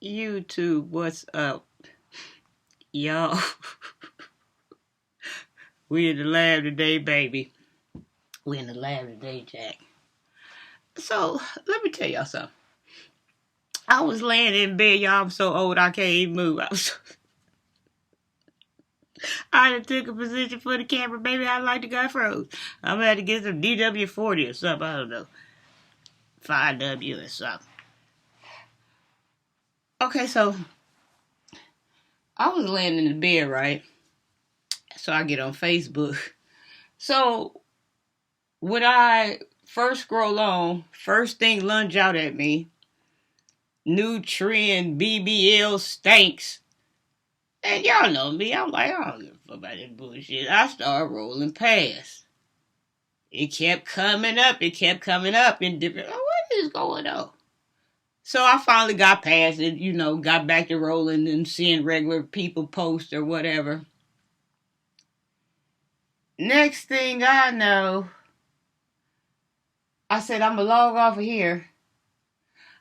YouTube, what's up? Y'all, we in the lab today, baby. We in the lab today, Jack. So, let me tell y'all something. I was laying in bed, y'all. I'm so old I can't even move. I done took a position for the camera, baby. I like the guy froze. I'm gonna have to get some DW40 or something. I don't know. 5W or something. Okay, so I was laying in the bed, right? So I get on Facebook. So when I first scroll on, first thing lunge out at me, new trend BBL stinks. And y'all know me, I'm like, I don't give a fuck about that bullshit. I started rolling past. It kept coming up in different, what is going on? So I finally got past it, got back to rolling and seeing regular people post or whatever. Next thing I know, I said, I'm going to log off of here.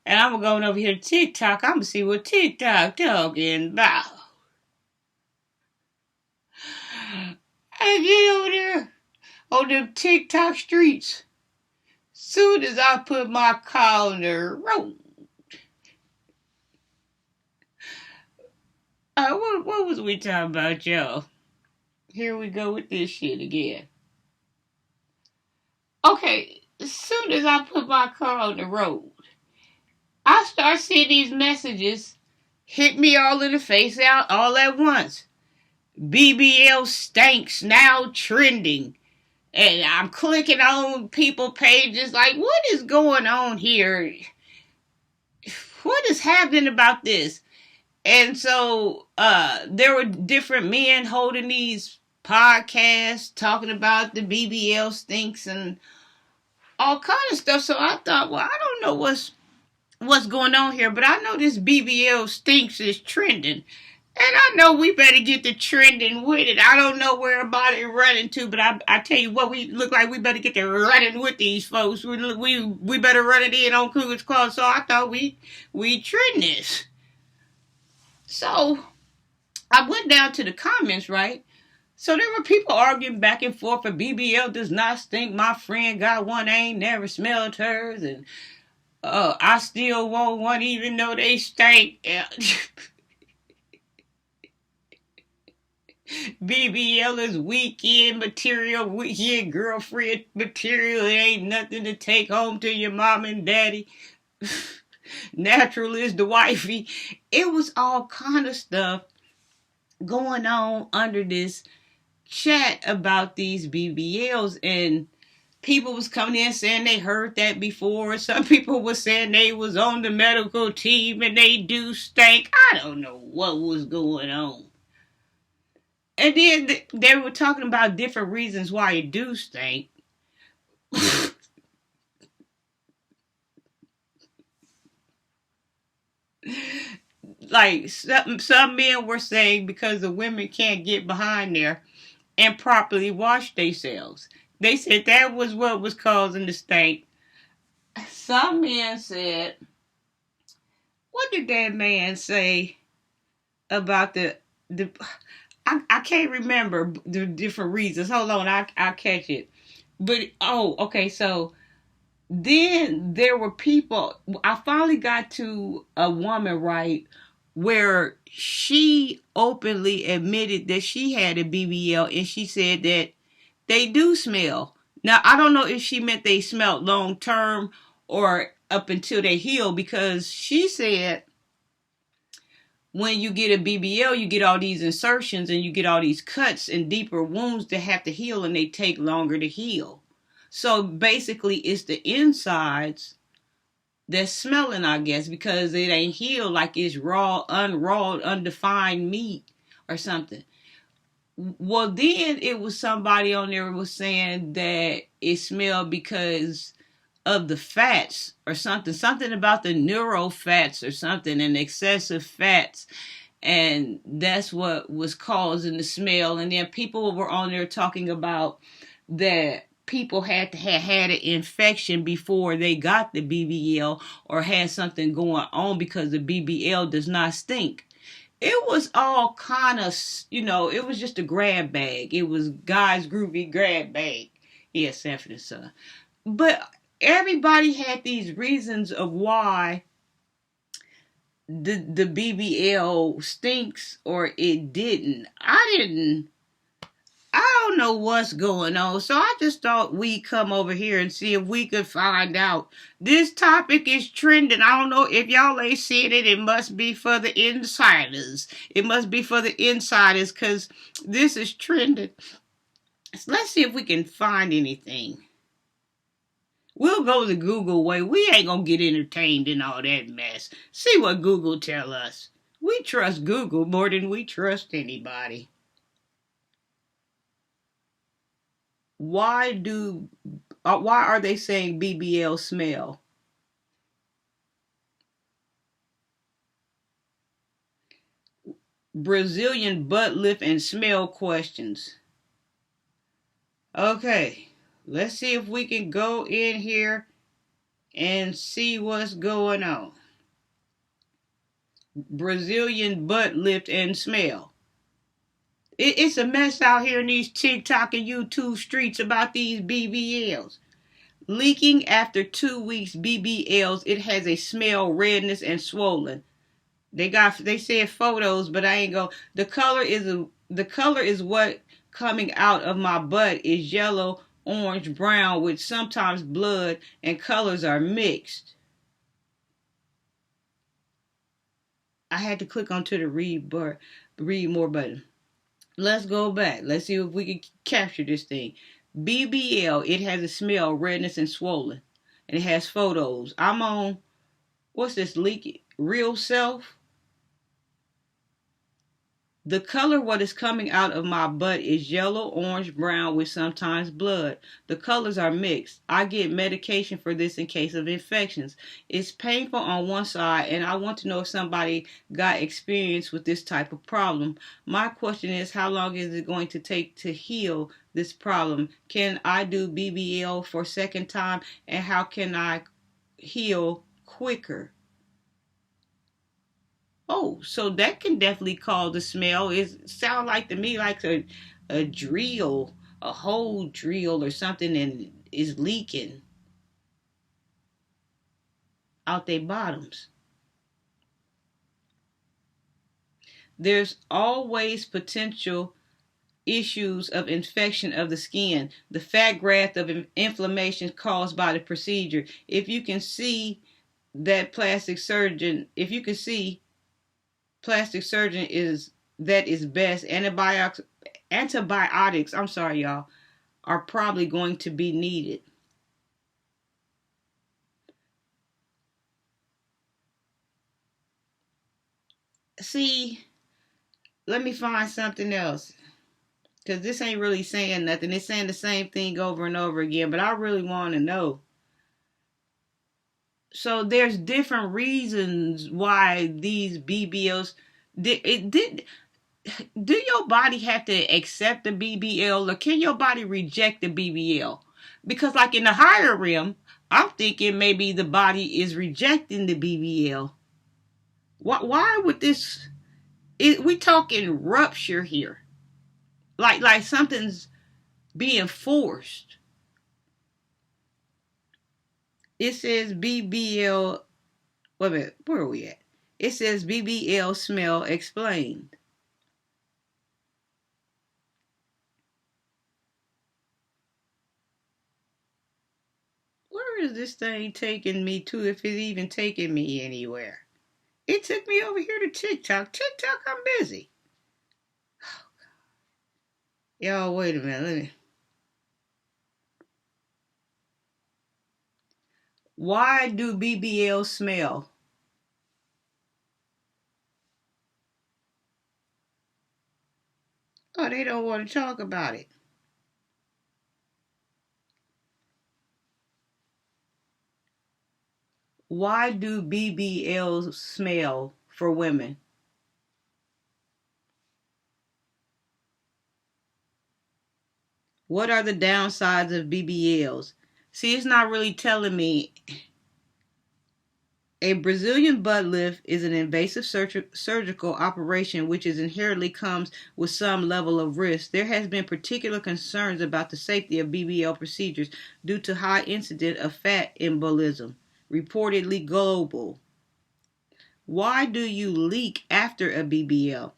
And I'm going over here to TikTok. I'm going to see what TikTok talking about. I get over there on them TikTok streets. Soon as I put my car on the road. What was we talking about, y'all? Here we go with this shit again. Okay, as soon as I put my car on the road, I start seeing these messages hit me all in the face out all at once. BBL stinks now trending. And I'm clicking on people pages like, what is going on here? What is happening about this? And so there were different men holding these podcasts talking about the BBL stinks and all kind of stuff. So I thought, well, I don't know what's going on here, but I know this BBL stinks is trending. And I know we better get the trending with it. I don't know where everybody running to, but I tell you what, we look like we better get to running with these folks. We better run it in on Cougar's Claw. So I thought we trend this. So I went down to the comments, right? So there were people arguing back and forth. For BBL does not stink. My friend got one, ain't never smelled hers, and I still want one even though they stink. BBL is weekend material, weekend girlfriend material. It ain't nothing to take home to your mom and daddy. Natural is the wifey. It was all kind of stuff going on under this chat about these BBLs, and people was coming in saying they heard that before. Some people was saying they was on the medical team and they do stink. I don't know what was going on. And then they were talking about different reasons why it do stink. Like some men were saying because the women can't get behind there and properly wash themselves. They said that was what was causing the stink. Some men said, what did that man say about the I can't remember the different reasons. Hold on, I'll catch it. But okay, so then there were people. I finally got to a woman, right, where she openly admitted that she had a BBL, and she said that they do smell. Now I don't know if she meant they smelled long term or up until they heal, because she said when you get a BBL, you get all these insertions and you get all these cuts and deeper wounds that have to heal, and they take longer to heal. So basically, it's the insides that's smelling, I guess, because it ain't healed, like it's raw, unrawed, undefined meat or something. Well, then it was somebody on there was saying that it smelled because of the fats or something about the neuro fats or something, and excessive fats, and that's what was causing the smell. And then people were on there talking about that people had to have had an infection before they got the BBL or had something going on, because the BBL does not stink. It was all kind of, it was just a grab bag. It was guys' groovy grab bag. Yeah, Sanford and Son. But everybody had these reasons of why the BBL stinks or it didn't. I don't know what's going on. So I just thought we'd come over here and see if we could find out. This topic is trending. I don't know if y'all ain't seen it. It must be for the insiders. It must be for the insiders, because this is trending. So let's see if we can find anything. We'll go the Google way. We ain't gonna get entertained in all that mess. See what Google tell us. We trust Google more than we trust anybody. Why are they saying BBL smell? Brazilian butt lift and smell questions. Okay, let's see if we can go in here and see what's going on. Brazilian butt lift and smell. It's a mess out here in these TikTok and YouTube streets about these BBLs. Leaking after 2 weeks BBLs, it has a smell, redness, and swollen. They said photos, but I ain't go. The color is what coming out of my butt is yellow, orange, brown with sometimes blood, and colors are mixed. I had to click onto the read more button. Let's go back. Let's see if we can capture this thing. BBL, it has a smell, redness, and swollen. And it has photos. I'm on, what's this, leaky? Real Self? The color what is coming out of my butt is yellow, orange, brown with sometimes blood. The colors are mixed. I get medication for this in case of infections. It's painful on one side, and I want to know if somebody got experience with this type of problem. My question is, how long is it going to take to heal this problem? Can I do BBL for a second time, and how can I heal quicker? Oh, so that can definitely cause the smell. It sounds like to me like a drill, a hole drill or something, and is leaking out their bottoms. There's always potential issues of infection of the skin, the fat graft of inflammation caused by the procedure. If you can see plastic surgeon is best. Antibiotics, I'm sorry, y'all, are probably going to be needed. See, let me find something else, because this ain't really saying nothing. It's saying the same thing over and over again, but I really want to know. So there's different reasons why these BBLs do your body have to accept the BBL, or can your body reject the BBL? Because like in the higher realm, I'm thinking maybe the body is rejecting the BBL. Why would this? We talking rupture here, like something's being forced. It says BBL. Wait a minute, where are we at? It says BBL smell explained. Where is this thing taking me to, if it's even taking me anywhere? It took me over here to TikTok. TikTok, I'm busy. Oh, y'all, wait a minute. Why do BBL smell? Oh, they don't want to talk about it. Why do BBLs smell for women? What are the downsides of BBLs? See, it's not really telling me. A Brazilian butt lift is an invasive surgical operation which is inherently comes with some level of risk. There has been particular concerns about the safety of BBL procedures due to high incidence of fat embolism, reportedly global. Why do you leak after a BBL?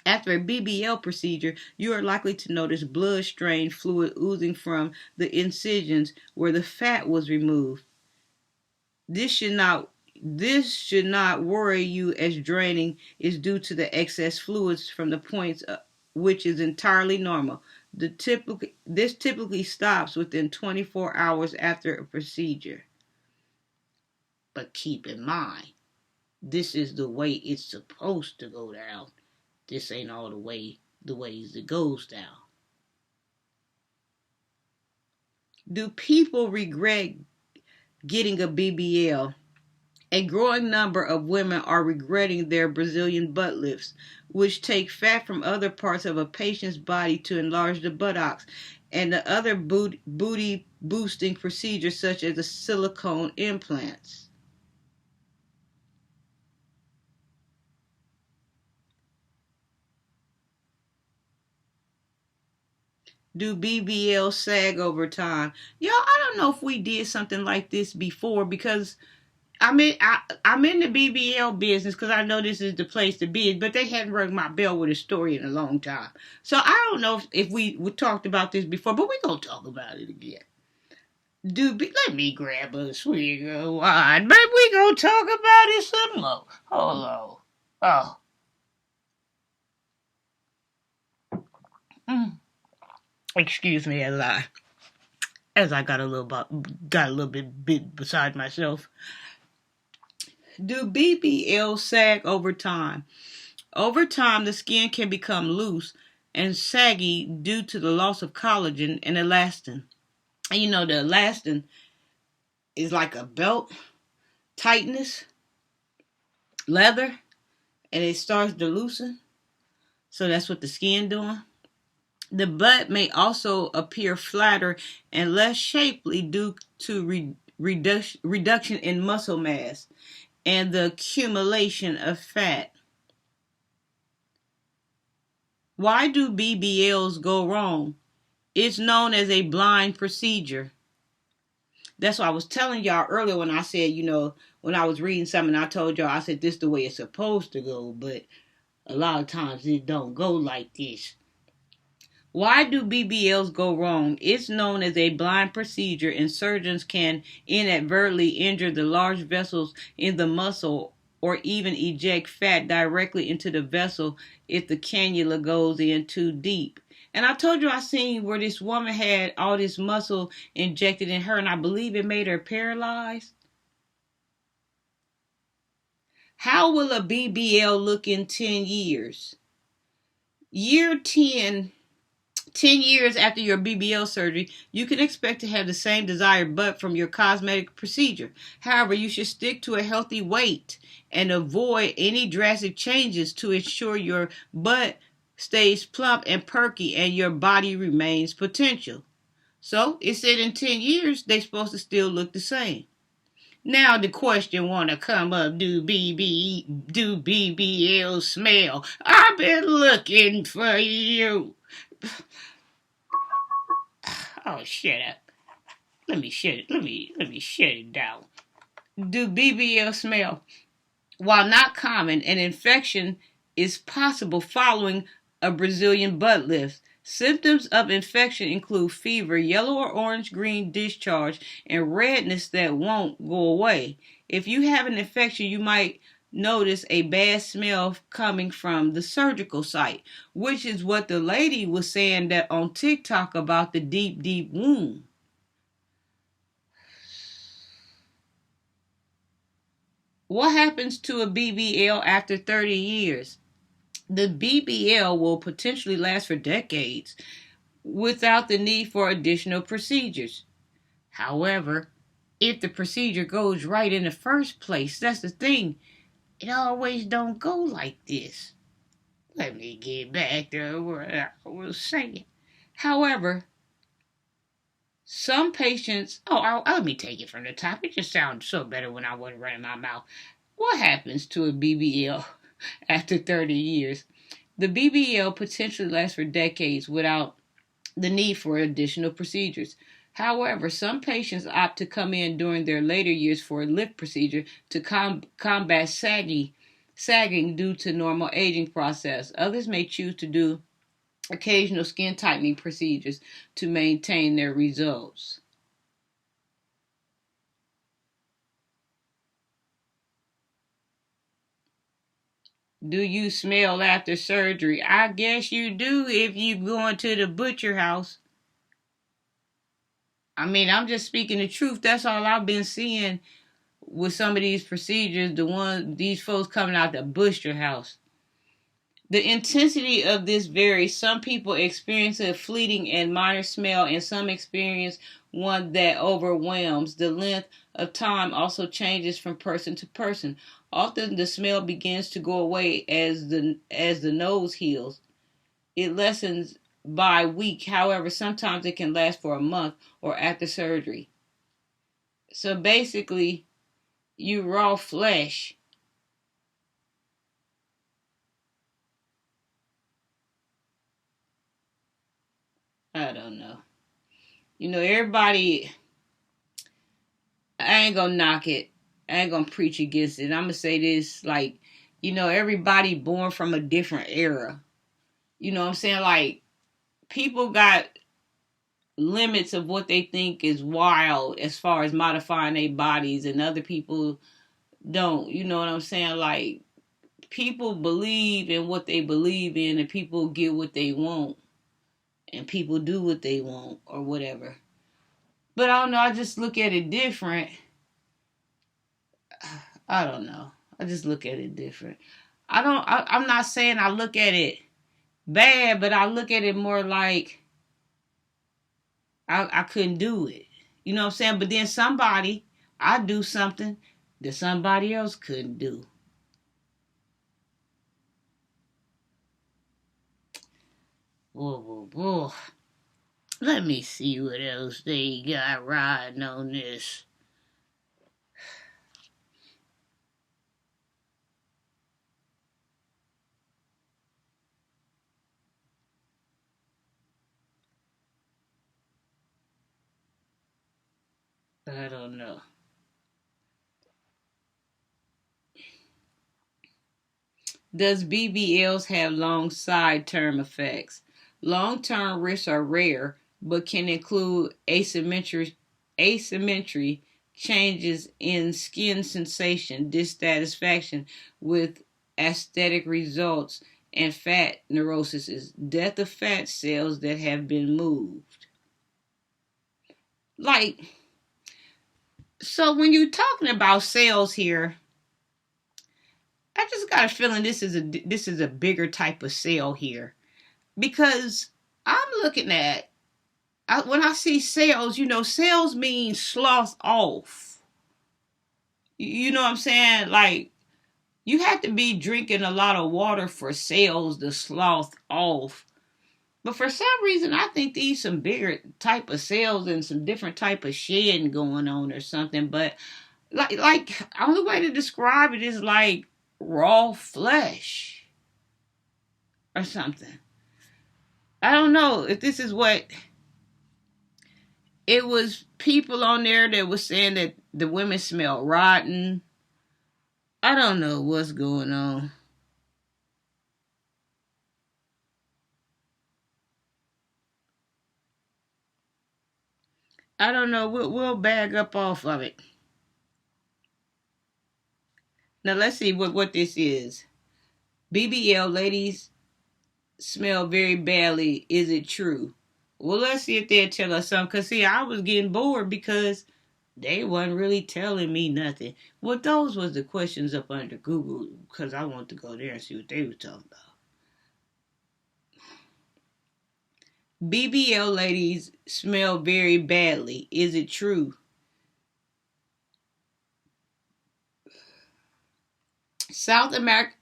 After a BBL procedure, you are likely to notice blood-stained fluid oozing from the incisions where the fat was removed. This should not worry you, as draining is due to the excess fluids from the points, which is entirely normal. This typically stops within 24 hours after a procedure. But keep in mind, this is the way it's supposed to go down. This ain't all the ways it goes down. Do people regret getting a BBL? A growing number of women are regretting their Brazilian butt lifts, which take fat from other parts of a patient's body to enlarge the buttocks, and the other booty boosting procedures such as the silicone implants. Do BBL sag over time? Y'all, I don't know if we did something like this before because I'm in the BBL business because I know this is the place to be, but they hadn't rung my bell with a story in a long time. So I don't know if we talked about this before, but we're going to talk about it again. Let me grab a swig of wine. Maybe we going to talk about it some more. Hold on. Oh. Excuse me as I got a little bit beside myself. Do BBL sag over time? Over time, the skin can become loose and saggy due to the loss of collagen and elastin. And you know, the elastin is like a belt tightness, leather, and it starts to loosen. So that's what the skin doing. The butt may also appear flatter and less shapely due to reduction in muscle mass and the accumulation of fat. Why do BBLs go wrong? It's known as a blind procedure. That's what I was telling y'all earlier when I said, when I was reading something, I told y'all, I said, this is the way it's supposed to go, but a lot of times it don't go like this. Why do BBLs go wrong? It's known as a blind procedure, and surgeons can inadvertently injure the large vessels in the muscle or even eject fat directly into the vessel if the cannula goes in too deep. And I told you I seen where this woman had all this muscle injected in her, and I believe it made her paralyzed. How will a BBL look in 10 years? Year 10 years after your BBL surgery, you can expect to have the same desired butt from your cosmetic procedure. However, you should stick to a healthy weight and avoid any drastic changes to ensure your butt stays plump and perky and your body remains potential. So, it said in 10 years, they're supposed to still look the same. Now the question wanna come up, do BBL smell? I've been looking for you. Oh, shut up. Let me shut it down. Do BBL smell? While not common, an infection is possible following a Brazilian butt lift. Symptoms of infection include fever, yellow or orange green discharge, and redness that won't go away. If you have an infection, you might notice a bad smell coming from the surgical site, which is what the lady was saying that on TikTok about the deep wound. What happens to a BBL after 30 years? The BBL will potentially last for decades without the need for additional procedures. However, if the procedure goes right in the first place, that's the thing. It always don't go like this. Let me get back to what I was saying. However, Some patients, let me take it from the top. It just sounds so better when I wasn't running my mouth. What happens to a BBL after 30 years? The BBL potentially lasts for decades without the need for additional procedures. However, some patients opt to come in during their later years for a lift procedure to combat sagging due to normal aging process. Others may choose to do occasional skin tightening procedures to maintain their results. Do you smell after surgery? I guess you do if you going to the butcher house. I mean, I'm just speaking the truth. That's all I've been seeing with some of these procedures. These folks coming out the butcher house. The intensity of this varies. Some people experience a fleeting and minor smell, and some experience one that overwhelms. The length of time also changes from person to person. Often the smell begins to go away as the nose heals. It lessens by week. However, sometimes it can last for a month or after surgery. So basically, you raw flesh. I don't know. Everybody, I ain't gonna knock it. I ain't gonna preach against it. I'm gonna say this, like, everybody born from a different era. You know what I'm saying? Like, people got limits of what they think is wild as far as modifying their bodies, and other people don't. You know what I'm saying? Like, people believe in what they believe in, and people get what they want, and people do what they want, or whatever. But I don't know. I just look at it different. I don't know. I just look at it different. I'm not saying I look at it bad, but I look at it more like I couldn't do it. You know what I'm saying? But then I do something that somebody else couldn't do. Whoa, whoa, whoa. Let me see what else they got riding on this. I don't know. Does BBLs have long side term effects? Long term risks are rare, but can include asymmetry, changes in skin sensation, dissatisfaction with aesthetic results, and fat neurosis, death of fat cells that have been moved. Like, so when you're talking about cells here, I just got a feeling this is a bigger type of cell here, because I'm looking at, when I see cells, cells mean slough off. You know what I'm saying? Like, you have to be drinking a lot of water for cells to slough off. But for some reason, I think these some bigger type of cells and some different type of shedding going on or something. But like only way to describe it is like raw flesh or something. I don't know if this is what it was. People on there that was saying that the women smell rotten. I don't know what's going on. I don't know. We'll bag up off of it. Now let's see what this is. BBL ladies smell very badly. Is it true? Well, let's see if they'll tell us something. Because, see, I was getting bored because they wasn't really telling me nothing. Well, those was the questions up under Google, because I wanted to go there and see what they were talking about. BBL ladies smell very badly. Is it true? South America.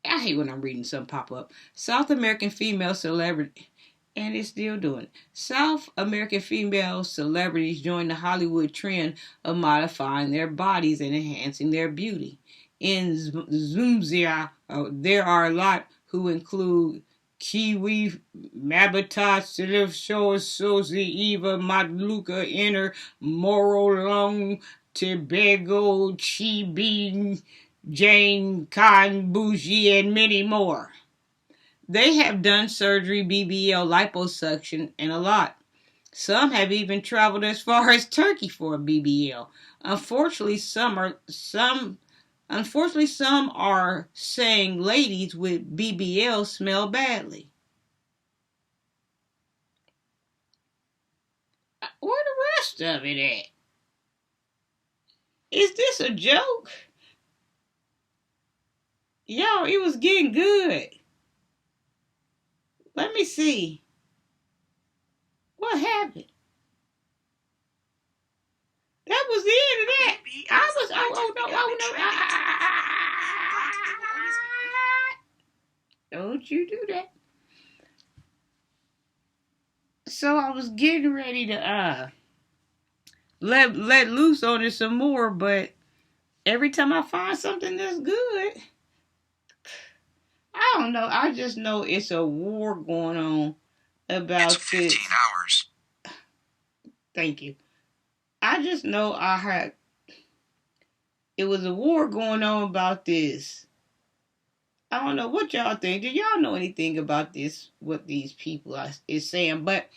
I hate when I'm reading something pop up. South American female celebrity. And it's still doing it. South American female celebrities join the Hollywood trend of modifying their bodies and enhancing their beauty. In Zumzia, there are a lot who include Kiwi, Mabata, Silif, Sozi, Eva, Madluka, Inner, Moro, Long, Tobago, Chibi, Jane, Khan, Bougie, and many more. They have done surgery, BBL, liposuction, and a lot. Some have even traveled as far as Turkey for a BBL. Unfortunately, some are saying ladies with BBL smell badly. Where the rest of it at? Is this a joke? Yo, it was getting good. Let me see. What happened? That was the end of that. I was, no. Don't you do that. So I was getting ready to let loose on it some more, but every time I find something that's good, I don't know. I just know it's a war going on about it's 15 this. Hours. Thank you. I just know it was a war going on about this. I don't know what y'all think. Do y'all know anything about this? What these people is saying? But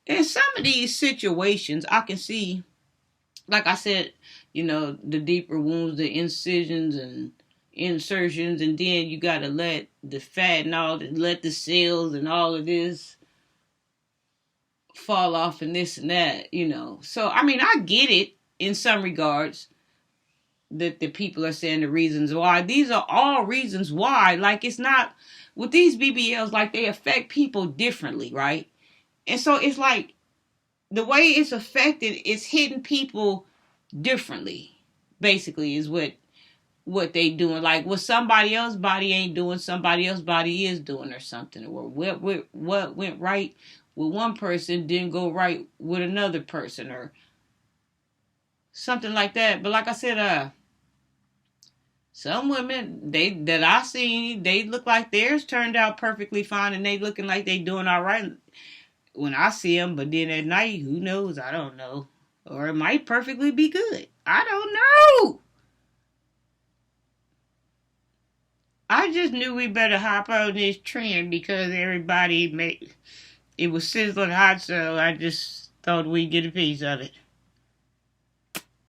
in some of these situations, I can see, like I said, the deeper wounds, the incisions and insertions, and then you gotta let the fat and all that, let the cells and all of this fall off and this and that, So I mean, I get it in some regards that the people are saying the reasons why. These are all reasons why. Like, it's not with these BBLs, like, they affect people differently, right? And so it's like the way it's affected is hitting people differently, basically, is what they doing. Like, what somebody else's body ain't doing, somebody else's body is doing, or something. Or what went right with one person didn't go right with another person, or something like that. But like I said, some women that I seen, they look like theirs turned out perfectly fine, and they looking like they doing all right when I see them. But then at night, who knows? I don't know. Or it might perfectly be good. I don't know. I just knew we better hop on this trend because it was sizzling hot, so I just thought we'd get a piece of it.